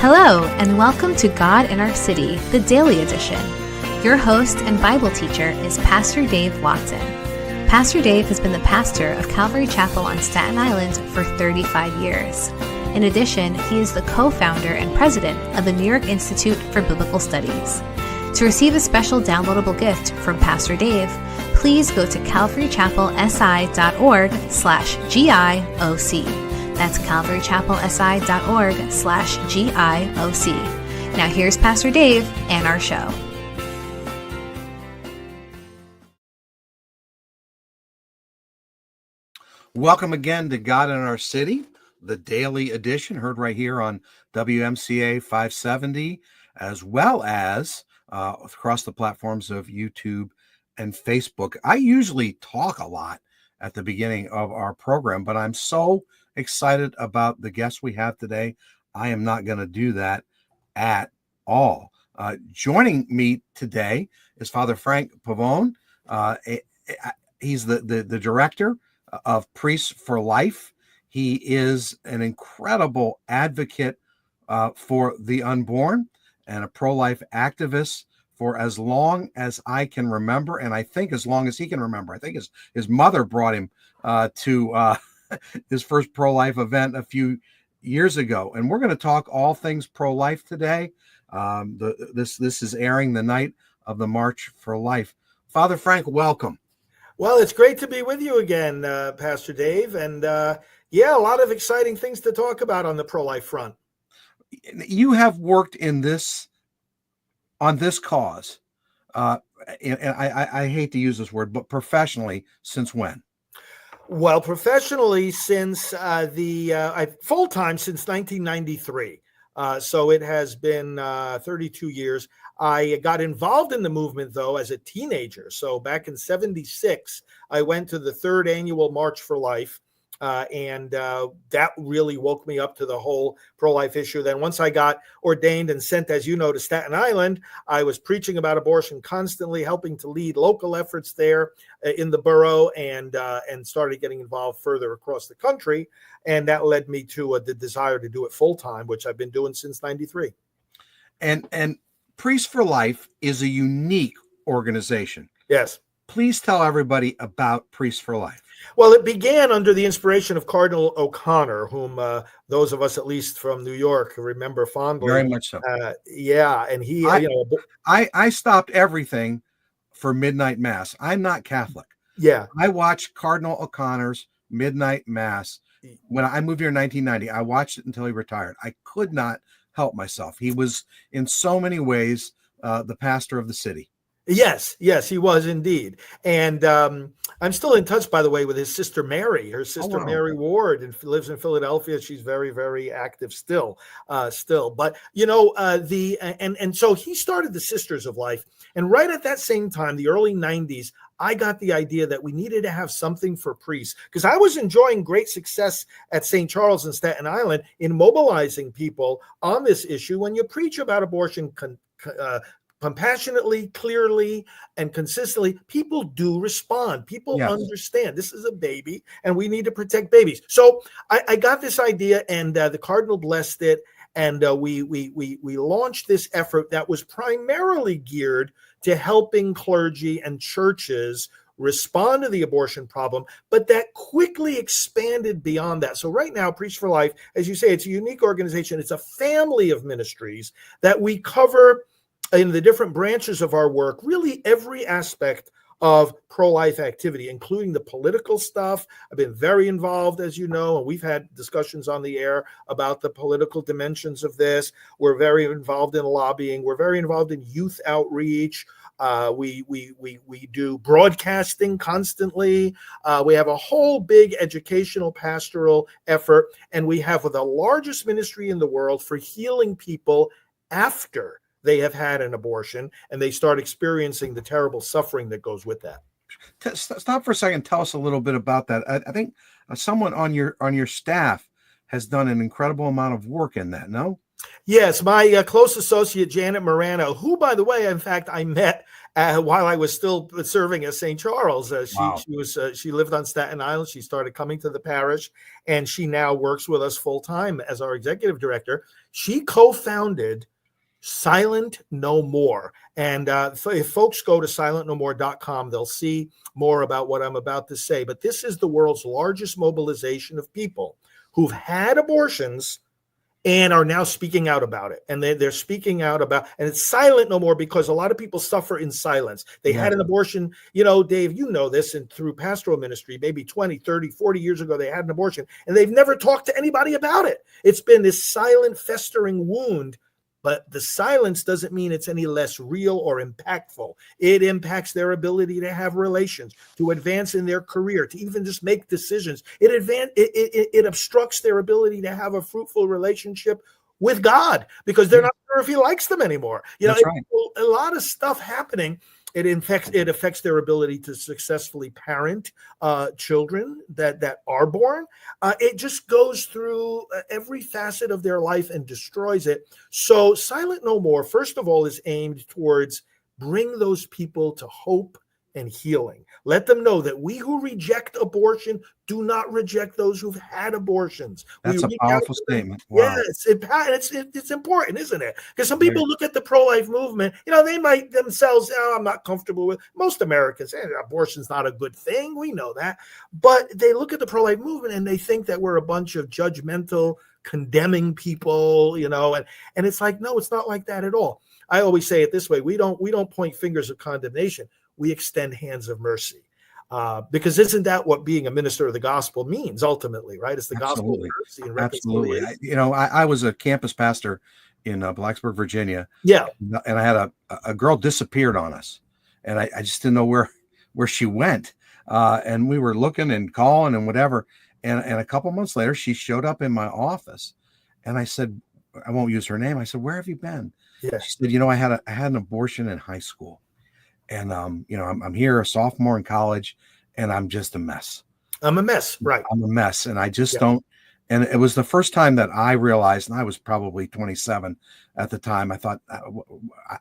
Hello, and welcome to God in Our City, the Daily Edition. Your host and Bible teacher is Pastor Dave Watson. Pastor Dave has been the pastor of Calvary Chapel on Staten Island for 35 years. In addition, he is the co-founder and president of the New York Institute for Biblical Studies. To receive a special downloadable gift from Pastor Dave, please go to calvarychapelsi.org/GIOC. That's calvarychapelsi.org/GIOC. Now here's Pastor Dave and our show. Welcome again to God in Our City, the Daily Edition, heard right here on WMCA 570, as well as across the platforms of YouTube and Facebook. I usually talk a lot at the beginning of our program, but I'm so excited about the guests we have today. I am not going to do that at all. Joining me today is Father Frank Pavone. He's the director of Priests for Life. He is an incredible advocate for the unborn and a pro-life activist for as long as I can remember, and I think as long as he can remember. I think his mother brought him to his first pro-life event a few years ago, and we're going to talk all things pro-life today. This is airing the night of the March for Life. Father Frank, welcome. Well, it's great to be with you again, Pastor Dave, and a lot of exciting things to talk about on the pro-life front. You have worked on this cause, and I hate to use this word, but professionally, since when? Well, professionally, since full-time since 1993. So it has been 32 years. I got involved in the movement, though, as a teenager. So back in 76, I went to the third annual March for Life. And that really woke me up to the whole pro-life issue. Then once I got ordained and sent, as you know, to Staten Island, I was preaching about abortion constantly, helping to lead local efforts there in the borough, and started getting involved further across the country. And that led me to the desire to do it full time, which I've been doing since 93. And Priests for Life is a unique organization. Yes. Please tell everybody about Priests for Life. Well, it began under the inspiration of Cardinal O'Connor, whom those of us, at least from New York, remember fondly. Very much so. And he, I stopped everything for midnight mass. I'm not Catholic. Yeah. I watched Cardinal O'Connor's midnight mass when I moved here in 1990. I watched it until he retired. I could not help myself. He was in so many ways the pastor of the city. Yes, he was indeed. And I'm still in touch, by the way, with his sister Mary. Her sister Mary Ward, and lives in Philadelphia. She's very, very active still. But so he started the Sisters of Life, and right at that same time, the early 90s, I got the idea that we needed to have something for priests, because I was enjoying great success at St. Charles and Staten Island in mobilizing people on this issue. When you preach about abortion compassionately, clearly, and consistently, people do respond. People understand this is a baby and we need to protect babies. So I got this idea, and the Cardinal blessed it. And we launched this effort that was primarily geared to helping clergy and churches respond to the abortion problem, but that quickly expanded beyond that. So right now, Priests for Life, as you say, it's a unique organization. It's a family of ministries that we cover in the different branches of our work, really every aspect of pro-life activity, including the political stuff. I've been very involved, as you know, and we've had discussions on the air about the political dimensions of this. We're very involved in lobbying. We're very involved in youth outreach. We do broadcasting constantly. We have a whole big educational pastoral effort, and we have the largest ministry in the world for healing people after they have had an abortion and they start experiencing the terrible suffering that goes with that. Stop for a second. Tell us a little bit about that. I think someone on your staff has done an incredible amount of work in that, no? Yes, my close associate, Janet Morano, who, by the way, in fact, I met while I was still serving as St. Charles. Wow. She lived on Staten Island. She started coming to the parish, and she now works with us full time as our executive director. She co-founded Silent No More. And if folks go to silentnomore.com, they'll see more about what I'm about to say. But this is the world's largest mobilization of people who've had abortions and are now speaking out about it. And they're speaking out about, and it's silent no more because a lot of people suffer in silence. They had an abortion, Dave, you know this, and through pastoral ministry, maybe 20, 30, 40 years ago, they had an abortion and they've never talked to anybody about it. It's been this silent, festering wound. But the silence doesn't mean it's any less real or impactful. It impacts their ability to have relations, to advance in their career, to even just make decisions. It obstructs their ability to have a fruitful relationship with God because they're not sure if he likes them anymore. That's right. A lot of stuff happening. It affects their ability to successfully parent children that are born. It just goes through every facet of their life and destroys it. So Silent No More, first of all, is aimed towards bring those people to hope and healing. Let them know that we who reject abortion do not reject those who've had abortions. That's a powerful statement. Wow. Yes, it's important, isn't it? Because some people look at the pro-life movement, they might themselves, I'm not comfortable with. Most Americans, abortion's not a good thing. We know that. But they look at the pro-life movement and they think that we're a bunch of judgmental, condemning people, and it's like, no, it's not like that at all. I always say it this way. We don't point fingers of condemnation. We extend hands of mercy. Because isn't that what being a minister of the gospel means ultimately, right? It's the gospel of mercy and reconciliation. Absolutely. I was a campus pastor in Blacksburg, Virginia. Yeah. And I had a girl disappeared on us. And I just didn't know where she went. And we were looking and calling and whatever. And a couple months later, she showed up in my office. And I said, I won't use her name. I said, where have you been? Yeah. She said, I had an abortion in high school. And, I'm here, a sophomore in college, and I'm just a mess. I'm a mess. Right. I'm a mess. And I just don't. And it was the first time that I realized, and I was probably 27 at the time. I thought,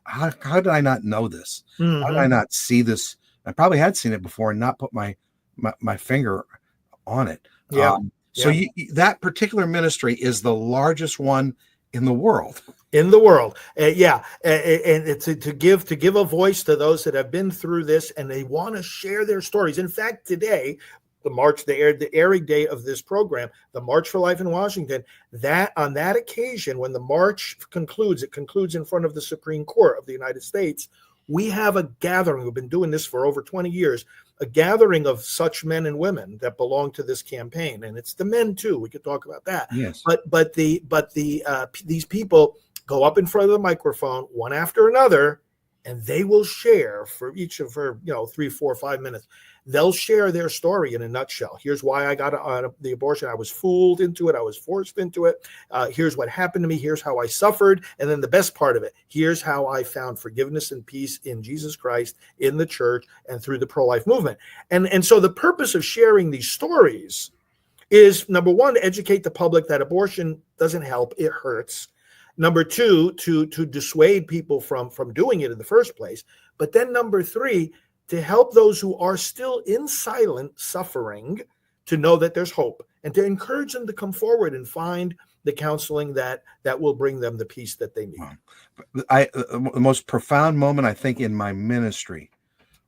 how did I not know this? Mm-hmm. How did I not see this? I probably had seen it before and not put my finger on it. Yeah. That particular ministry is the largest one in the world. And to give a voice to those that have been through this and they want to share their stories. In fact, today, the airing day of this program, the March for Life in Washington, that on that occasion, when the march concludes, it concludes in front of the Supreme Court of the United States. We have a gathering. We've been doing this for over 20 years, a gathering of such men and women that belong to this campaign. And it's the men too. We could talk about that. Yes. But these people go up in front of the microphone one after another, and they will share for each of her, 3, 4, 5 minutes. They'll share their story in a nutshell. Here's why I got the abortion. I was fooled into it. I was forced into it. Here's what happened to me. Here's how I suffered. And then the best part of it, here's how I found forgiveness and peace in Jesus Christ, in the church, and through the pro-life movement. And so the purpose of sharing these stories is, number one, to educate the public that abortion doesn't help. It hurts. Number two, to dissuade people from doing it in the first place. But then number three, to help those who are still in silent suffering to know that there's hope, and to encourage them to come forward and find the counseling that will bring them the peace that they need. The most profound moment, I think, in my ministry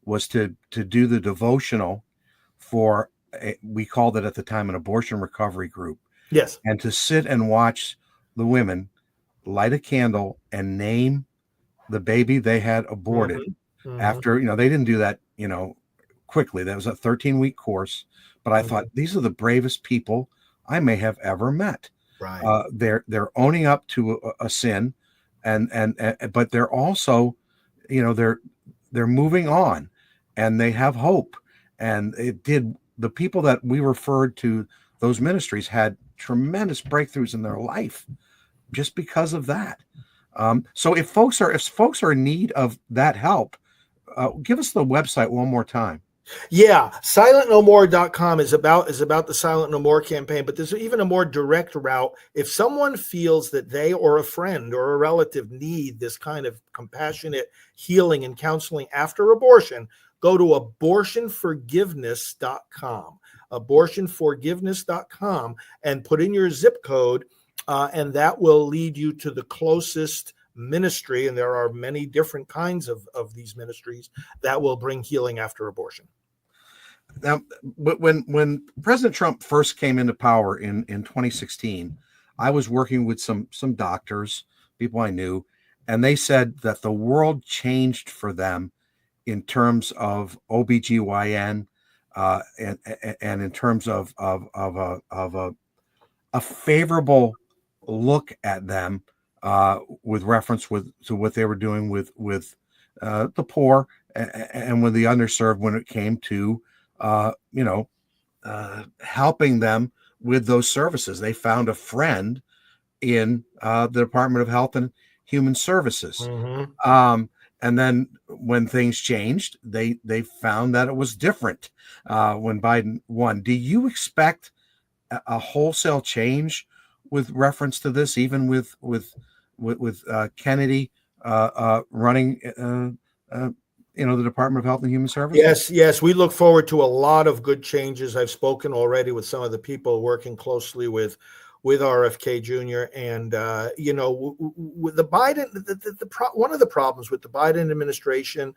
was to do the devotional for, we called it at the time, an abortion recovery group. Yes. And to sit and watch the women light a candle and name the baby they had aborted. Mm-hmm. After, they didn't do that, quickly. That was a 13-week course. But I thought, these are the bravest people I may have ever met. Right. They're owning up to a sin, but they're also, they're moving on, and they have hope. And the people that we referred to, those ministries, had tremendous breakthroughs in their life just because of that. So if folks are in need of that help, give us the website one more time. Yeah, silentnomore.com is about the Silent No More campaign, but there's even a more direct route. If someone feels that they or a friend or a relative need this kind of compassionate healing and counseling after abortion, go to abortionforgiveness.com. Abortionforgiveness.com and put in your zip code, and that will lead you to the closest ministry, and there are many different kinds of these ministries that will bring healing after abortion. Now, when President Trump first came into power in 2016, I was working with some doctors, people I knew, and they said that the world changed for them in terms of OBGYN, and in terms of a favorable look at them, with reference to what they were doing with the poor and with the underserved when it came to helping them with those services. They found a friend in the Department of Health and Human Services. Mm-hmm. And then when things changed, they found that it was different when Biden won. Do you expect a wholesale change with reference to this, even with Kennedy running the Department of Health and Human Services? Yes, we look forward to a lot of good changes. I've spoken already with some of the people working closely with RFK Jr. And with the Biden, one of the problems with the Biden administration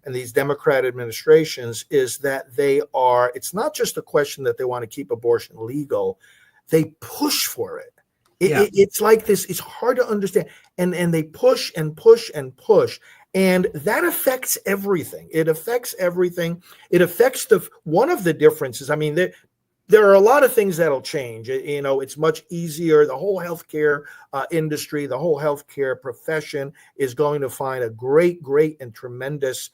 and these Democrat administrations is that it's not just a question that they want to keep abortion legal, they push for it. It's like this. It's hard to understand, and they push and push and push, and that affects everything. It affects everything. It affects one of the differences. I mean, there are a lot of things that'll change. It's much easier. The whole healthcare industry, the whole healthcare profession is going to find a great and tremendous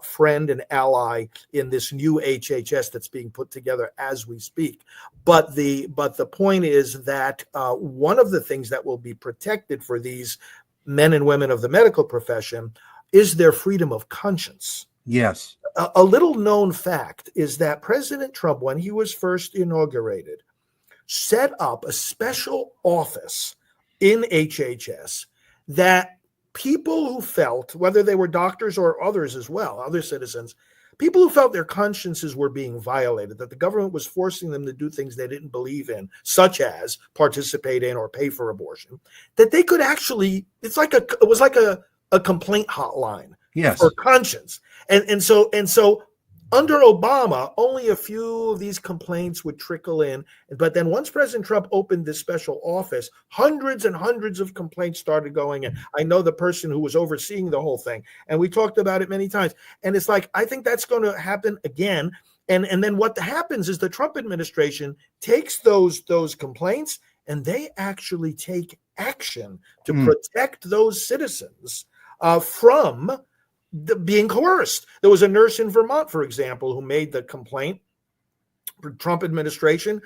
friend and ally in this new HHS that's being put together as we speak. But the point is that one of the things that will be protected for these men and women of the medical profession is their freedom of conscience. Yes. A little known fact is that President Trump, when he was first inaugurated, set up a special office in HHS that people who felt, whether they were doctors or others as well, other citizens, people who felt their consciences were being violated, that the government was forcing them to do things they didn't believe in, such as participate in or pay for abortion, that they could actually, it was like a complaint hotline. Yes. For conscience. And so under Obama, only a few of these complaints would trickle in. But then once President Trump opened this special office, hundreds and hundreds of complaints started going in. I know the person who was overseeing the whole thing, and we talked about it many times. And it's like, I think that's going to happen again. And then what happens is the Trump administration takes those complaints and they actually take action to protect those citizens from being coerced. There was a nurse in Vermont, for example, who made the complaint. The Trump administration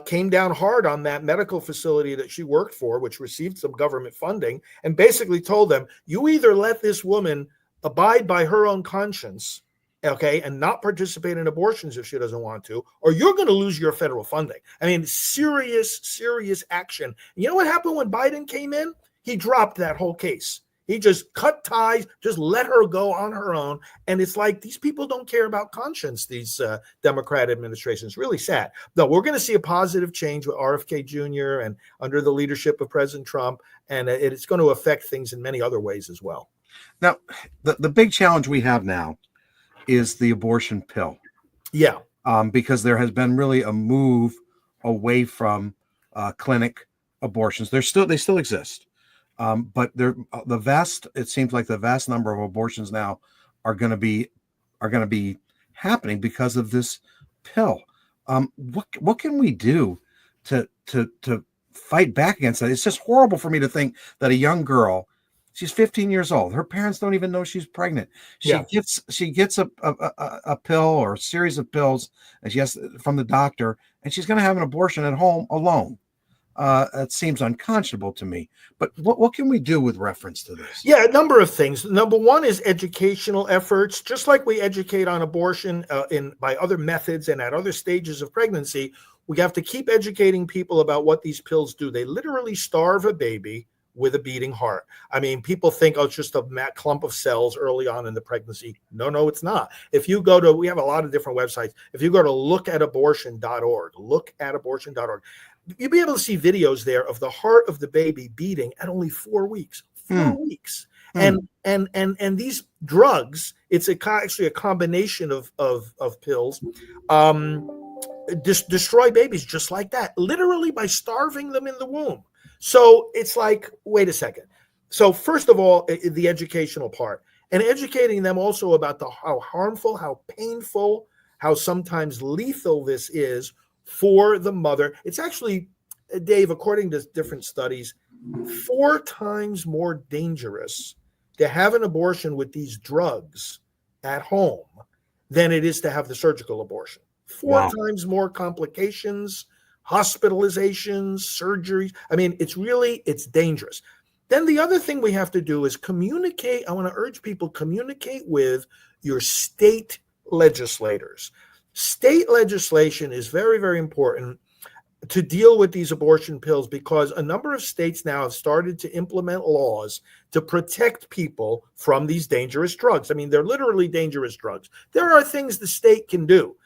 came down hard on that medical facility that she worked for, which received some government funding, and basically told them, you either let this woman abide by her own conscience, okay, and not participate in abortions if she doesn't want to, or you're going to lose your federal funding. I mean, serious action. You know what happened when Biden came in? He dropped that whole case. He just cut ties, just let her go on her own. And it's like these people don't care about conscience, these Democrat administrations. Really sad. No, we're going to see a positive change with RFK Jr. and under the leadership of President Trump. And it's going to affect things in many other ways as well. Now, the big challenge we have now is the abortion pill. Yeah. Because there has been really a move away from clinic abortions. They still exist. But it seems like the vast number of abortions now are going to be happening because of this pill. What can we do to fight back against that? It's just horrible for me to think that a young girl, she's 15 years old, her parents don't even know she's pregnant. She gets a pill or a series of pills, and she has from the doctor, and she's going to have an abortion at home alone. That seems unconscionable to me. But what can we do with reference to this? Yeah, a number of things. Number one is educational efforts. Just like we educate on abortion by other methods and at other stages of pregnancy, we have to keep educating people about what these pills do. They literally starve a baby with a beating heart. I mean, people think, oh, it's just a clump of cells early on in the pregnancy. No, it's not. If you go to, we have a lot of different websites. If you go to lookatabortion.org, you'll be able to see videos there of the heart of the baby beating at only 4 weeks. 4 weeks. And these drugs, it's actually a combination of pills, destroy babies just like that, literally by starving them in the womb. So it's like, wait a second. So first of all, the educational part, and educating them also about how harmful, how painful, how sometimes lethal this is for the mother. It's actually, Dave, according to different studies, 4 times more dangerous to have an abortion with these drugs at home than it is to have the surgical abortion. 4 times more complications, hospitalizations, surgeries. I mean, it's dangerous. Then the other thing we have to do is communicate. I want to urge people, communicate with your state legislators. State legislation is very, very important to deal with these abortion pills, because a number of states now have started to implement laws to protect people from these dangerous drugs. I mean, they're literally dangerous drugs. There are things the state can do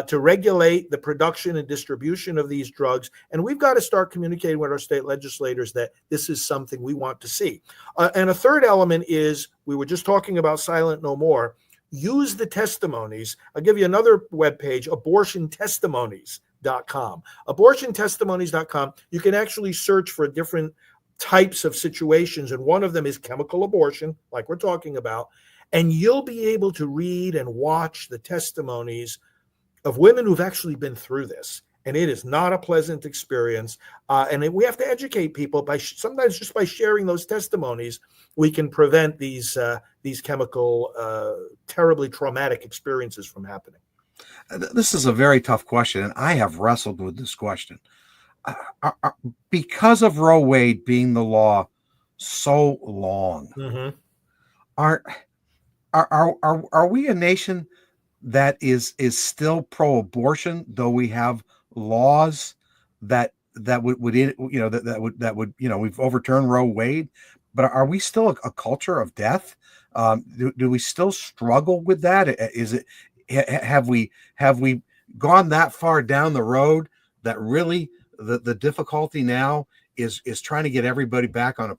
to regulate the production and distribution of these drugs. And we've got to start communicating with our state legislators that this is something we want to see. And a third element is, we were just talking about Silent No More. Use the testimonies. I'll give you another webpage, abortiontestimonies.com. Abortiontestimonies.com. You can actually search for different types of situations, and one of them is chemical abortion, like we're talking about. And you'll be able to read and watch the testimonies of women who've actually been through this. And it is not a pleasant experience. And we have to educate people by sometimes just by sharing those testimonies, we can prevent these chemical, terribly traumatic experiences from happening. This is a very tough question, and I have wrestled with this question. Because of Roe Wade being the law so long, are we a nation that is still pro-abortion, though we have laws that would we've overturned Roe Wade, but are we still a culture of death? Do we still struggle with that? Is it, have we gone that far down the road that really the difficulty now is trying to get everybody back on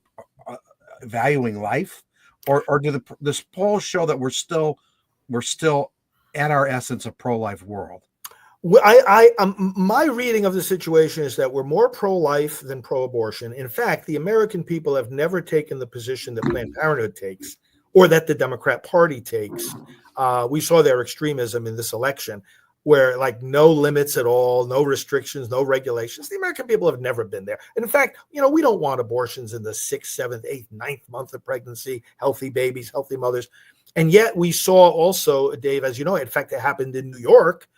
valuing life, or do the polls show that we're still at our essence a pro-life world? My reading of the situation is that we're more pro-life than pro-abortion. In fact, the American people have never taken the position that Planned Parenthood takes, or that the Democrat Party takes. We saw their extremism in this election, where like no limits at all, no restrictions, no regulations. The American people have never been there. And in fact, we don't want abortions in the 6th, 7th, 8th, 9th month of pregnancy, healthy babies, healthy mothers. And yet we saw also, Dave, as you know, in fact, it happened in New York.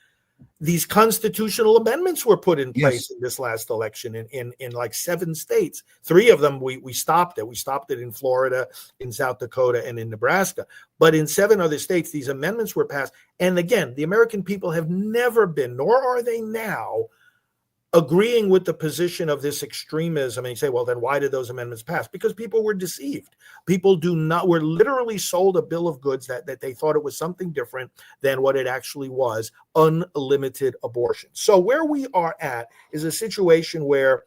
These constitutional amendments were put in place in this last election in like 7 states. 3 of them, we stopped it. We stopped it in Florida, in South Dakota, and in Nebraska. But in 7 other states, these amendments were passed. And again, the American people have never been, nor are they now, agreeing with the position of this extremism. And you say, well, then why did those amendments pass? Because people were deceived. People were literally sold a bill of goods that they thought it was something different than what it actually was, unlimited abortion. So where we are at is a situation where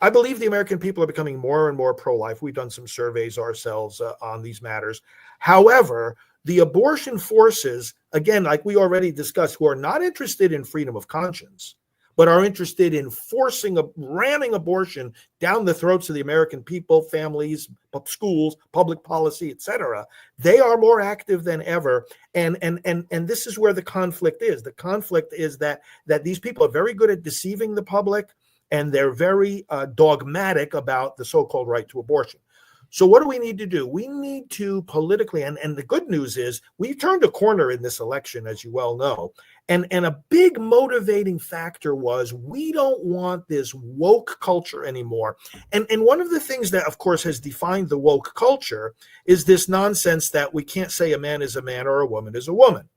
I believe the American people are becoming more and more pro-life. We've done some surveys ourselves on these matters. However, the abortion forces, again, like we already discussed, who are not interested in freedom of conscience, but are interested in ramming abortion down the throats of the American people, families, schools, public policy, etc. They are more active than ever. And this is where the conflict is. The conflict is that these people are very good at deceiving the public, and they're very dogmatic about the so-called right to abortion. So what do we need to do? We need to politically, and the good news is we turned a corner in this election, as you well know. And a big motivating factor was we don't want this woke culture anymore. And one of the things that, of course, has defined the woke culture is this nonsense that we can't say a man is a man or a woman is a woman.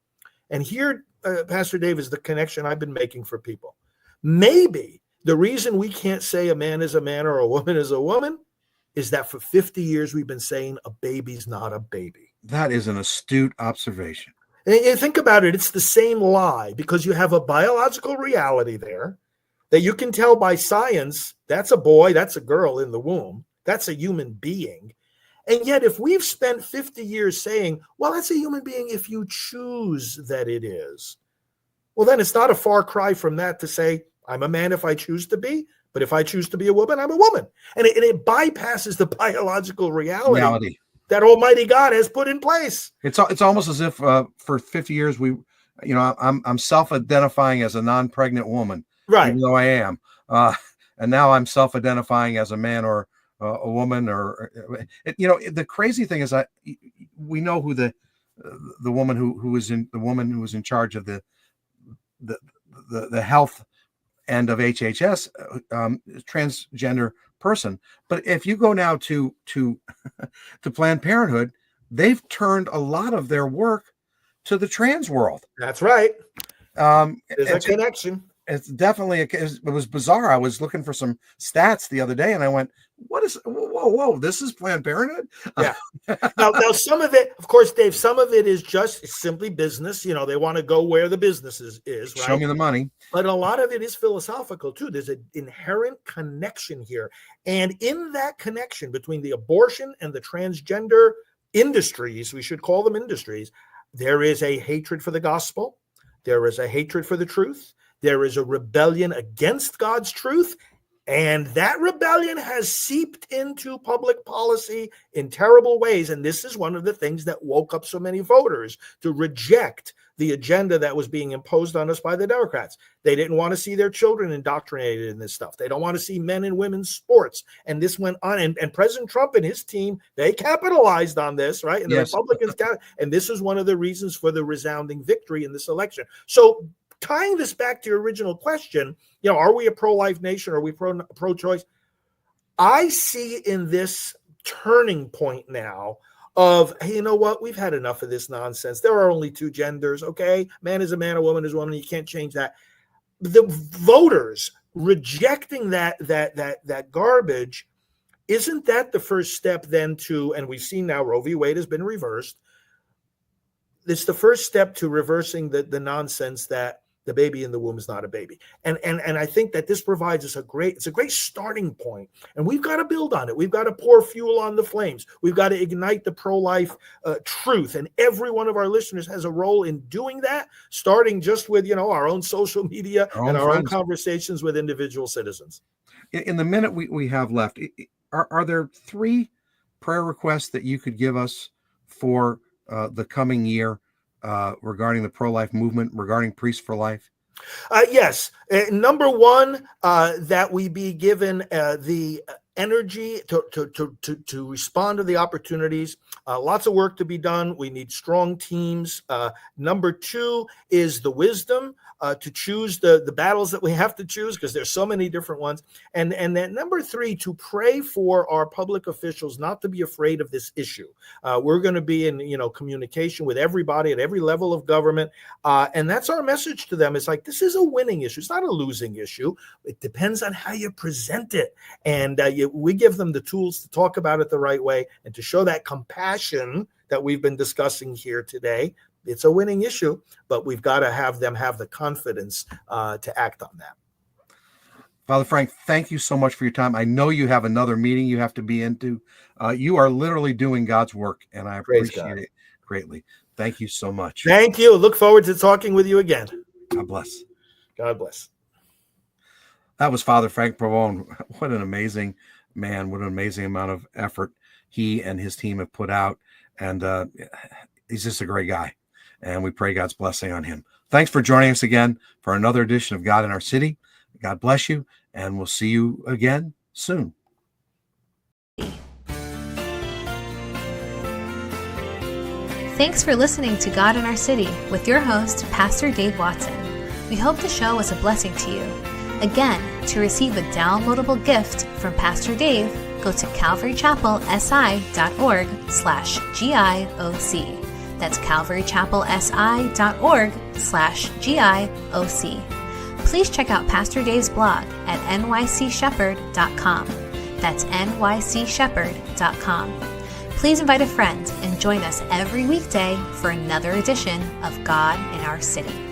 And here, Pastor Dave, is the connection I've been making for people. Maybe the reason we can't say a man is a man or a woman is a woman is that for 50 years we've been saying a baby's not a baby. That is an astute observation. And think about it. It's the same lie because you have a biological reality there that you can tell by science. That's a boy, that's a girl in the womb. That's a human being. And yet if we've spent 50 years saying, well, that's a human being if you choose that it is, well, then it's not a far cry from that to say, I'm a man if I choose to be, but if I choose to be a woman, I'm a woman. And it bypasses the biological reality that Almighty God has put in place. It's almost as if for 50 years I'm self-identifying as a non-pregnant woman, right? Even though I am, and now I'm self-identifying as a man or a woman. The crazy thing is we know who the woman who was in charge of the health end of HHS, transgender person. But if you go now to Planned Parenthood, they've turned a lot of their work to the trans world. That's right. There's a connection. It's definitely it was bizarre. I was looking for some stats the other day and I went, whoa, this is Planned Parenthood? Yeah. now some of it, of course, Dave, some of it is just simply business. They want to go where the business is, right? Show me the money. But a lot of it is philosophical too. There's an inherent connection here. And in that connection between the abortion and the transgender industries, we should call them industries, there is a hatred for the gospel. There is a hatred for the truth. There is a rebellion against God's truth. And that rebellion has seeped into public policy in terrible ways. And this is one of the things that woke up so many voters to reject the agenda that was being imposed on us by the Democrats. They didn't want to see their children indoctrinated in this stuff. They don't want to see men and women's sports. And this went on. And President Trump and his team, they capitalized on this, right? And the Republicans and this is one of the reasons for the resounding victory in this election. So tying this back to your original question, are we a pro-life nation? Are we pro-choice? I see in this turning point now of, hey, you know what? We've had enough of this nonsense. There are only two genders, okay? Man is a man, a woman is a woman. You can't change that. The voters rejecting that garbage, isn't that the first step then to, and we've seen now Roe v. Wade has been reversed. It's the first step to reversing the nonsense that the baby in the womb is not a baby. And I think that this provides us a great starting point. And we've got to build on it. We've got to pour fuel on the flames. We've got to ignite the pro-life truth. And every one of our listeners has a role in doing that, starting just with, our own social media and our own conversations with individual citizens. In the minute we have left, are there 3 prayer requests that you could give us for the coming year regarding the pro-life movement, regarding Priests for Life? Yes. Number one, that we be given the energy to respond to the opportunities. Lots of work to be done. We need strong teams. Number 2 is the wisdom to choose the battles that we have to choose, because there's so many different ones. And then number 3, to pray for our public officials not to be afraid of this issue. We're going to be in communication with everybody at every level of government, and that's our message to them. It's like, this is a winning issue. It's not a losing issue. It depends on how you present it, and we give them the tools to talk about it the right way and to show that compassion that we've been discussing here today. It's a winning issue, but we've got to have them have the confidence to act on that. Father Frank, thank you so much for your time. I know you have another meeting you have to be into. You are literally doing God's work, and I appreciate it greatly. Thank you so much. Thank you. Look forward to talking with you again. God bless. God bless. That was Father Frank Pavone. What an amazing man. What an amazing amount of effort he and his team have put out. And he's just a great guy. And we pray God's blessing on him. Thanks for joining us again for another edition of God in Our City. God bless you, and we'll see you again soon. Thanks for listening to God in Our City with your host, Pastor Dave Watson. We hope the show was a blessing to you. Again, to receive a downloadable gift from Pastor Dave, go to calvarychapelsi.org/GIOC. That's calvarychapelsi.org/GIOC. Please check out Pastor Dave's blog at nycshepherd.com. That's nycshepherd.com. Please invite a friend and join us every weekday for another edition of God in Our City.